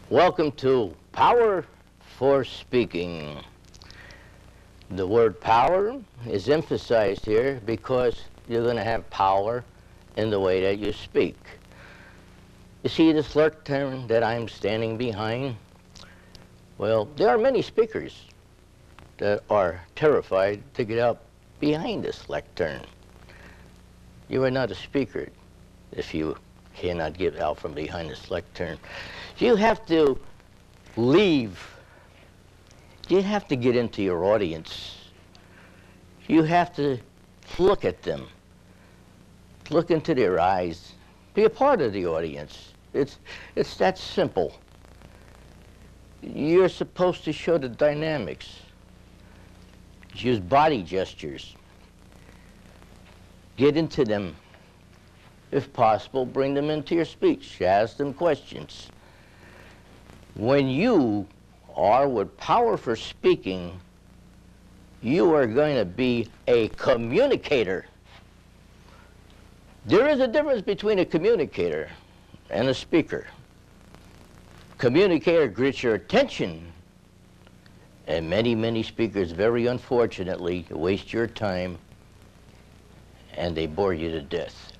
Welcome to Power for Speaking. The word power is emphasized here because you're going to have power in the way that you speak. You see this lectern that I'm standing behind? Well, there are many speakers that are terrified to get up behind this lectern. You are not a speaker if you cannot get out from behind this lectern. You have to leave. You have to get into your audience. You have to look at them. Look into their eyes. Be a part of the audience. It's that simple. You're supposed to show the dynamics. Use body gestures. Get into them. If possible, bring them into your speech. Ask them questions. When you are with power for speaking, you are going to be a communicator. There is a difference between a communicator and a speaker. Communicator gets your attention, and many speakers, very unfortunately, waste your time and they bore you to death.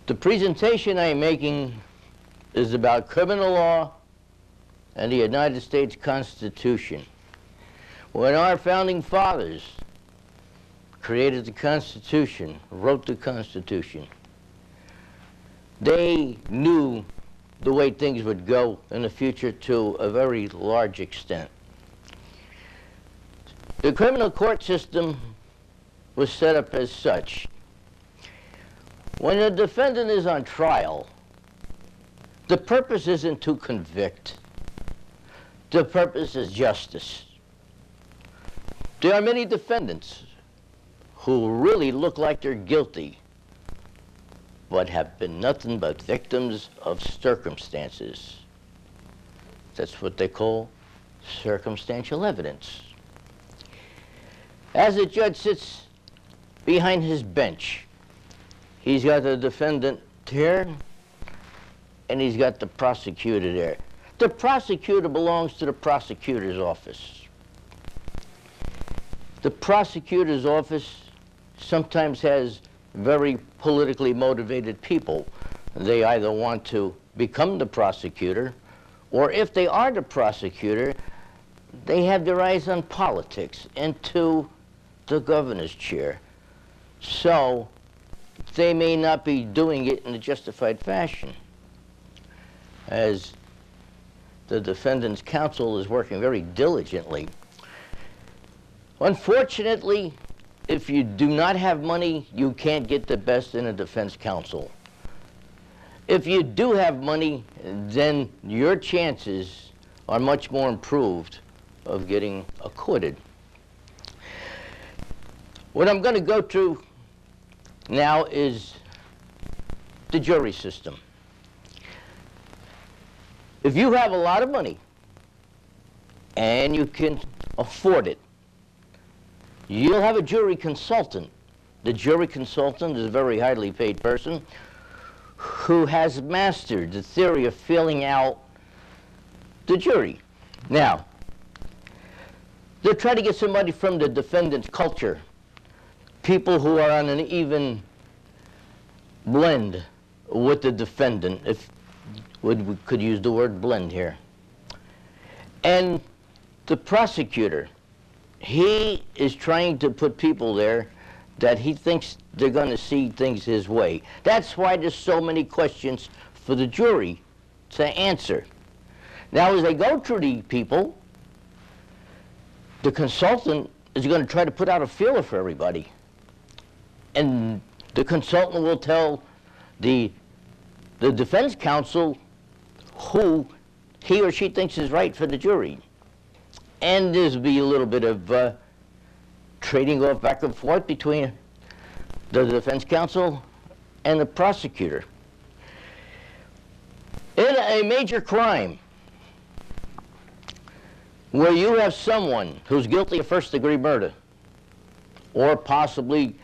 The presentation I'm making is about criminal law and the United States Constitution. When our founding fathers created the Constitution, wrote the Constitution, they knew the way things would go in the future to a very large extent. The criminal court system was set up as such. When a defendant is on trial, the purpose isn't to convict. The purpose is justice. There are many defendants who really look like they're guilty, but have been nothing but victims of circumstances. That's what they call circumstantial evidence. As the judge sits behind his bench, he's got the defendant here, and he's got the prosecutor there. The prosecutor belongs to the prosecutor's office. The prosecutor's office sometimes has very politically motivated people. They either want to become the prosecutor, or if they are the prosecutor, they have their eyes on politics and to the governor's chair. So they may not be doing it in a justified fashion, as the defendant's counsel is working very diligently. Unfortunately, if you do not have money, you can't get the best in a defense counsel. If you do have money, then your chances are much more improved of getting acquitted. What I'm going to go through now is the jury system. If you have a lot of money and you can afford it, you'll have a jury consultant. The jury consultant is a very highly paid person who has mastered the theory of filling out the jury. Now, they'll try to get somebody from the defendant's culture, people who are on an even blend with the defendant, if we could use the word blend here. And the prosecutor, he is trying to put people there that he thinks they're going to see things his way. That's why there's so many questions for the jury to answer. Now, as they go through the people, the consultant is going to try to put out a feeler for everybody. And the consultant will tell the defense counsel who he or she thinks is right for the jury. And there's be a little bit of trading off back and forth between the defense counsel and the prosecutor. In a major crime where you have someone who's guilty of first-degree murder, or possibly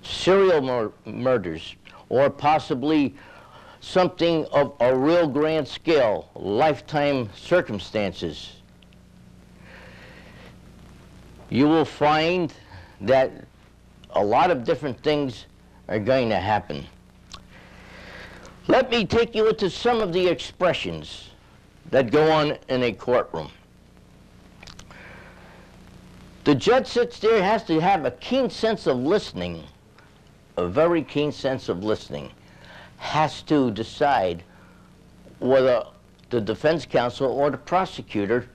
serial murders, or possibly something of a real grand scale, lifetime circumstances, you will find that a lot of different things are going to happen. Let me take you into some of the expressions that go on in a courtroom. The judge sits there, has to have a keen sense of listening, a very keen sense of listening, has to decide whether the defense counsel or the prosecutor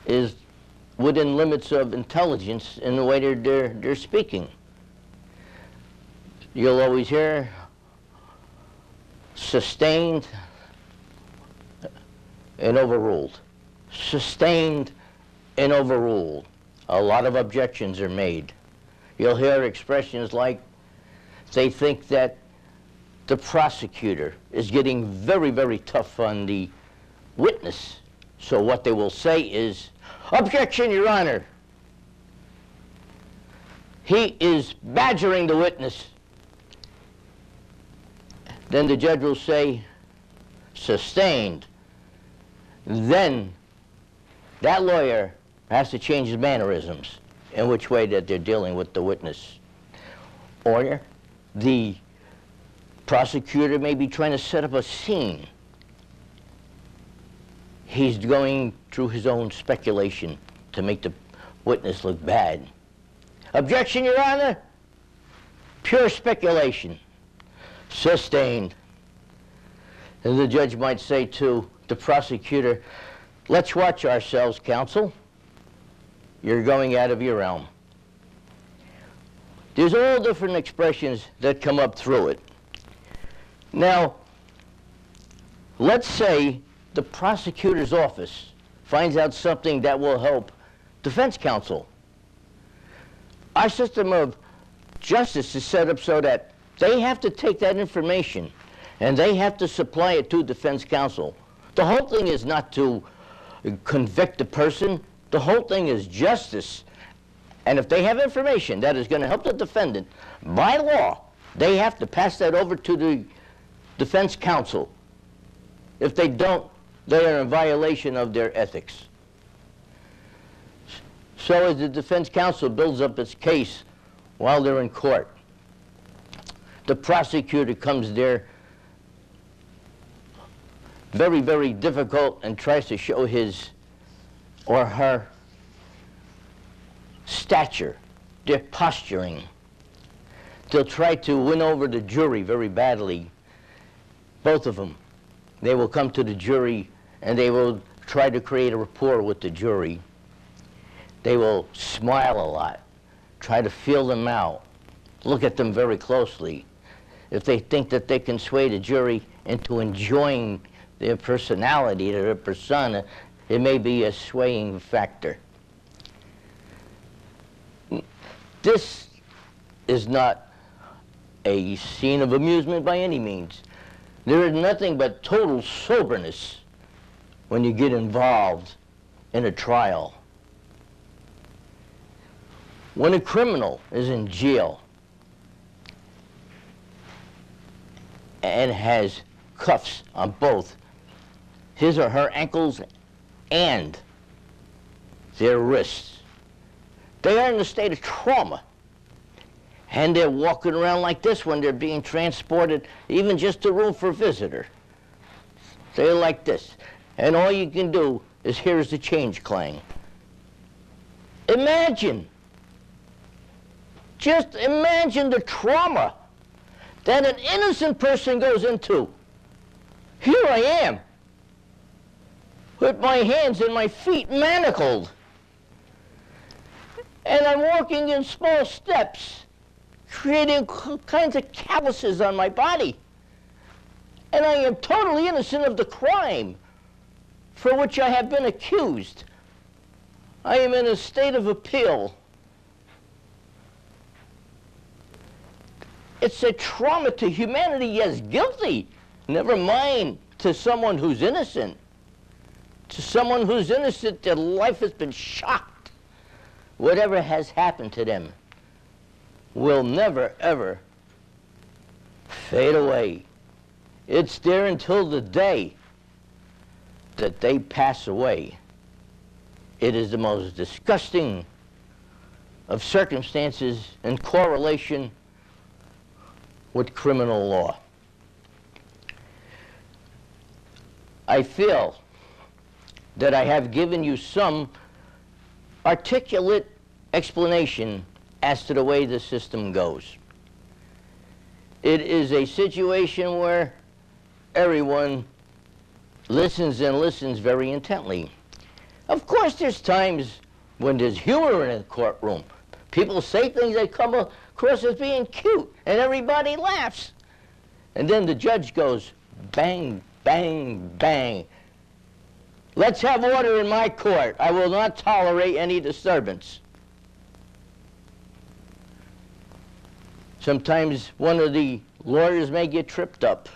is within limits of intelligence in the way they're speaking. You'll always hear sustained and overruled. Sustained and overruled. A lot of objections are made. You'll hear expressions like they think that the prosecutor is getting very, very tough on the witness. So what they will say is, "Objection, Your Honor. He is badgering the witness." Then the judge will say, "Sustained." Then that lawyer has to change his mannerisms in which way that they're dealing with the witness. Or the prosecutor may be trying to set up a scene. He's going through his own speculation to make the witness look bad. "Objection, Your Honor. Pure speculation. Sustained." And the judge might say to the prosecutor, "Let's watch ourselves, counsel. You're going out of your realm." There's all different expressions that come up through it. Now, let's say the prosecutor's office finds out something that will help defense counsel. Our system of justice is set up so that they have to take that information and they have to supply it to defense counsel. The whole thing is not to convict the person. The whole thing is justice. And if they have information that is going to help the defendant, by law, they have to pass that over to the defense counsel. If they don't, they are in violation of their ethics. So as the defense counsel builds up its case while they're in court, the prosecutor comes there very, very difficult and tries to show his or her stature, their posturing. They'll try to win over the jury very badly, both of them. They will come to the jury and they will try to create a rapport with the jury. They will smile a lot, try to feel them out, look at them very closely. If they think that they can sway the jury into enjoying their personality, their persona, it may be a swaying factor. This is not a scene of amusement by any means. There is nothing but total soberness when you get involved in a trial. When a criminal is in jail and has cuffs on both his or her ankles and their wrists, they are in a state of trauma. And they're walking around like this when they're being transported, even just to room for a visitor. They're like this. And all you can do is hear the change clang. Imagine, just imagine the trauma that an innocent person goes into. Here I am, with my hands and my feet manacled. And I'm walking in small steps, creating kinds of calluses on my body. And I am totally innocent of the crime for which I have been accused. I am in a state of appeal. It's a trauma to humanity, yes, guilty. Never mind to someone who's innocent. To someone who's innocent, their life has been shocked. Whatever has happened to them will never, ever fade away. It's there until the day that they pass away. It is the most disgusting of circumstances in correlation with criminal law. I feel that I have given you some articulate explanation as to the way the system goes. It is a situation where everyone listens and listens very intently. Of course, there's times when there's humor in a courtroom. People say things that come across as being cute, and everybody laughs. And then the judge goes, bang, bang, bang. Let's have order in my court. I will not tolerate any disturbance. Sometimes one of the lawyers may get tripped up,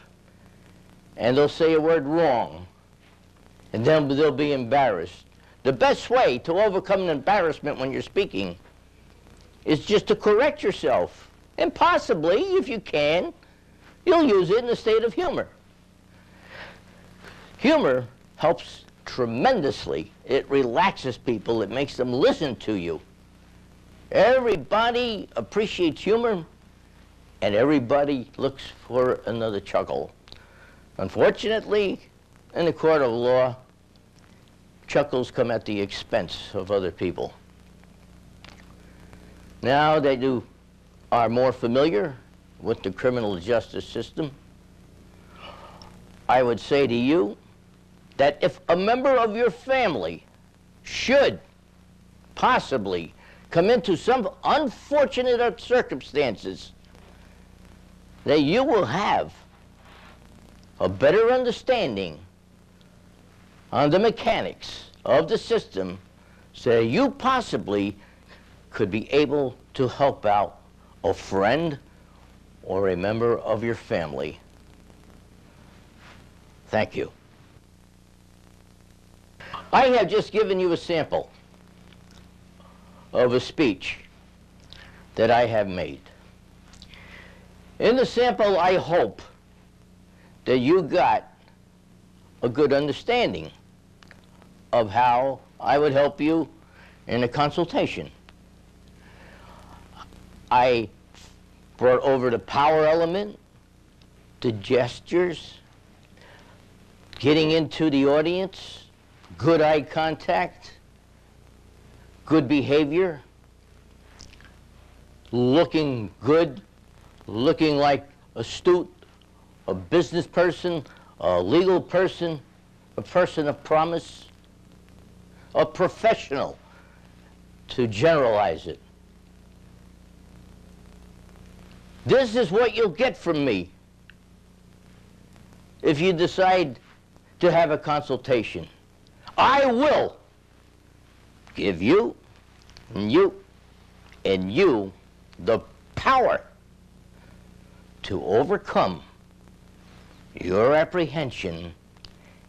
and they'll say a word wrong, and then they'll be embarrassed. The best way to overcome an embarrassment when you're speaking is just to correct yourself. And possibly, if you can, you'll use it in a state of humor. Humor helps tremendously. It relaxes people. It makes them listen to you. Everybody appreciates humor, and everybody looks for another chuckle. Unfortunately, in the court of law, chuckles come at the expense of other people. Now that you are more familiar with the criminal justice system, I would say to you that if a member of your family should possibly come into some unfortunate circumstances, that you will have a better understanding on the mechanics of the system so you possibly could be able to help out a friend or a member of your family. Thank you. I have just given you a sample of a speech that I have made. In the sample, I hope that you got a good understanding of how I would help you in a consultation. I brought over the power element, the gestures, getting into the audience, good eye contact, good behavior, looking good, looking like astute, a business person, a legal person, a person of promise, a professional, to generalize it. This is what you'll get from me if you decide to have a consultation. I will give you and you the power to overcome your apprehension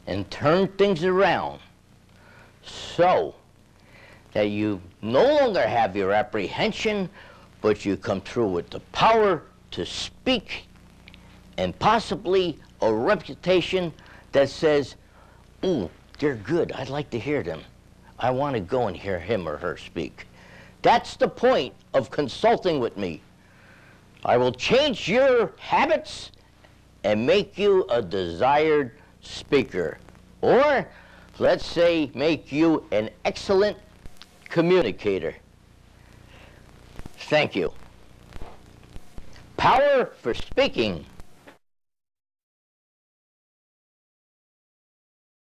and turn things around so that you no longer have your apprehension, but you come through with the power to speak and possibly a reputation that says, ooh, they're good, I'd like to hear them. I want to go and hear him or her speak. That's the point of consulting with me. I will change your habits and make you a desired speaker. Or, let's say, make you an excellent communicator. Thank you. Power for speaking.